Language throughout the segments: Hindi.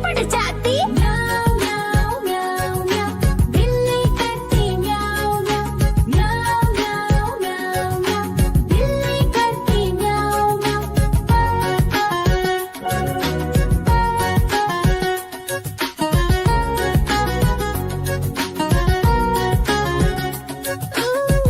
पड़ जाती। म्याऊ म्याऊ म्याऊ म्याऊ, बिल्ली करती म्याऊ म्याऊ। म्याऊ म्याऊ म्याऊ म्याऊ, बिल्ली करती म्याऊ म्याऊ।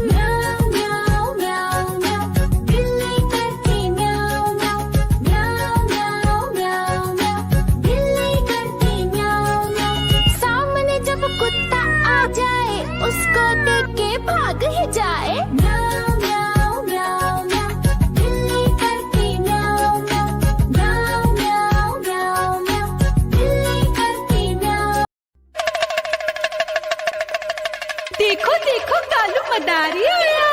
म्याऊ म्याऊ म्याऊ, बिल्ली करती म्याऊ म्याऊ। म्याऊ म्याऊ म्याऊ म्याऊ, बिल्ली करती म्याऊ म्याऊ। सामने जब कुत्ता आ जाए, उसको देख के भाग ही जाए। म्याऊ म्याऊ म्याऊ म्याऊ, बिल्ली करती म्याऊ म्याऊ। म्याऊ म्याऊ म्याऊ म्याऊ, बिल्ली करती म्याऊ। देखो देखो कालू मदारी आया।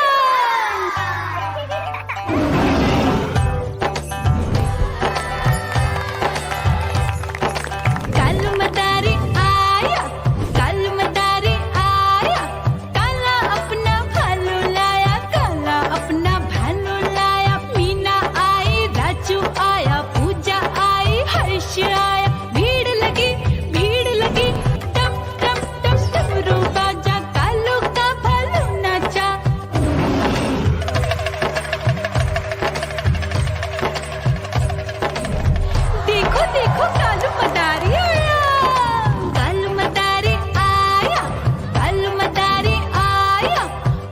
कालू मदारी आया, कालू मदारी आया। काला अपना भालू लाया, काला अपना भालू लाया। मीना आई, राजू आया, पूजा आई, हर्ष आया। भीड़ लगी टम टम टम डमरू बाजा। कालू का भालू नाचा। देखो देखो कालू मदारी आया। कालू मदारी आया, कालू मदारी आया।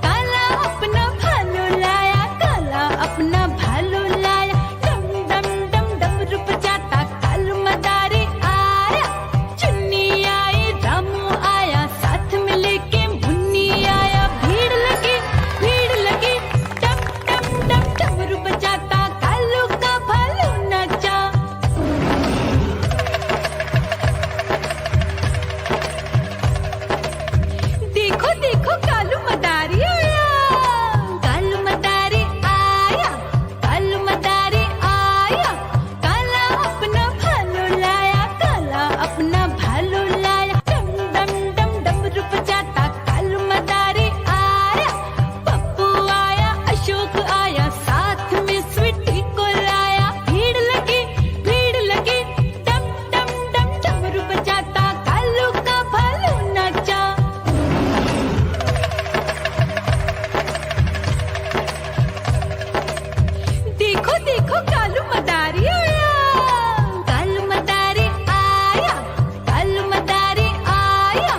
काला अपना भालू लाया, काला अपना भालू लाया। डम डम डम डमरू बजाता कालू मदारी आया। चुन्नी आई, रामू आया, साथ में लेके मुन्नी आया। भीड़ लगी टम टम टम डमरू बजाता कालू का भालू नाचा। देखो देखो कालू मदारी आया। कालू मदारी आया, कालू मदारी आया। काला अपना भालू लाया, काला अपना भालू लाया। डम डम डम डमरू बजाता कालू मदारी आया। पप्पू आया, अशोक आया, साथ में स्वीटी को लाया। भीड़ लगी टम टम टम डमरू बजाता कालू का भालू नाचा। देखो देखो कालू मदारी आया। कालू मदारी आया, कालू मदारी आया।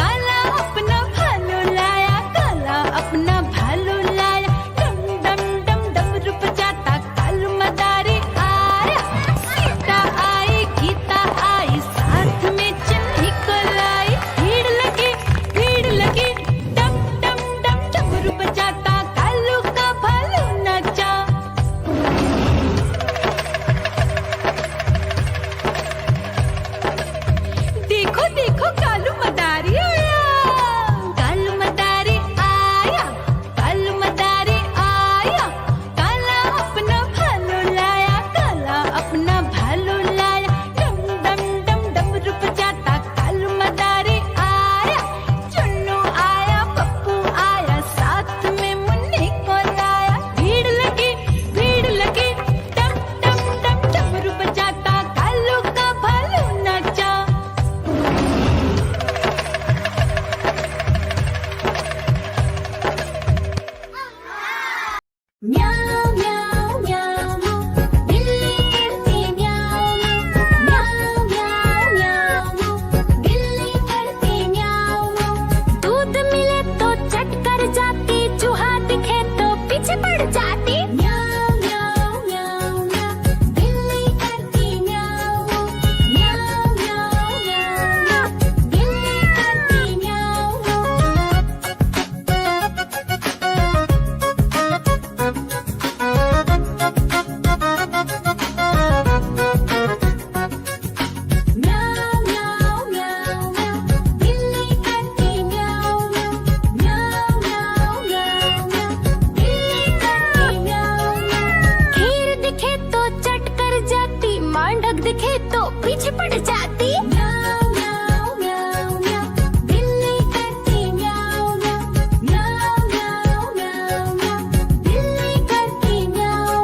काला अपना भालू लाया, काला अपना भालू लाया। डम डम डम डमरू बजाता कालू मदारी आया। सीता आई, गीता आई, साथ में चन्नी को लाई। भीड़ लगी टम टम टम डमरू बजाता कालू का भालू नाचा। देखो देखो कालू मदारी आया। कालू मदारी आया, कालू मदारी आया। काला अपना भालू लाया, काला अपना भालू लाया। डम डम डम डमरू बजाता कालू मदारी आया। चुन्नू आया, पप्पू आया, साथ में मुन्नी को लाया। भीड़ लगी टम टम टम डमरू बजाता कालू का भालू नाचा। म्याऊ म्याऊ म्याऊ, बिल्ली करती म्याऊ म्याऊ। म्याऊ म्याऊ म्याऊ, बिल्ली करती म्याऊ। दूध मिले तो चट कर जाती, चूहा दिखे तो पीछे पड़ जाती। म्याऊ म्याऊ म्याऊ म्याऊ, बिल्ली करती म्याऊ। म्याऊ म्याऊ म्याऊ म्याऊ, बिल्ली करती म्याऊ।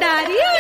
मदारी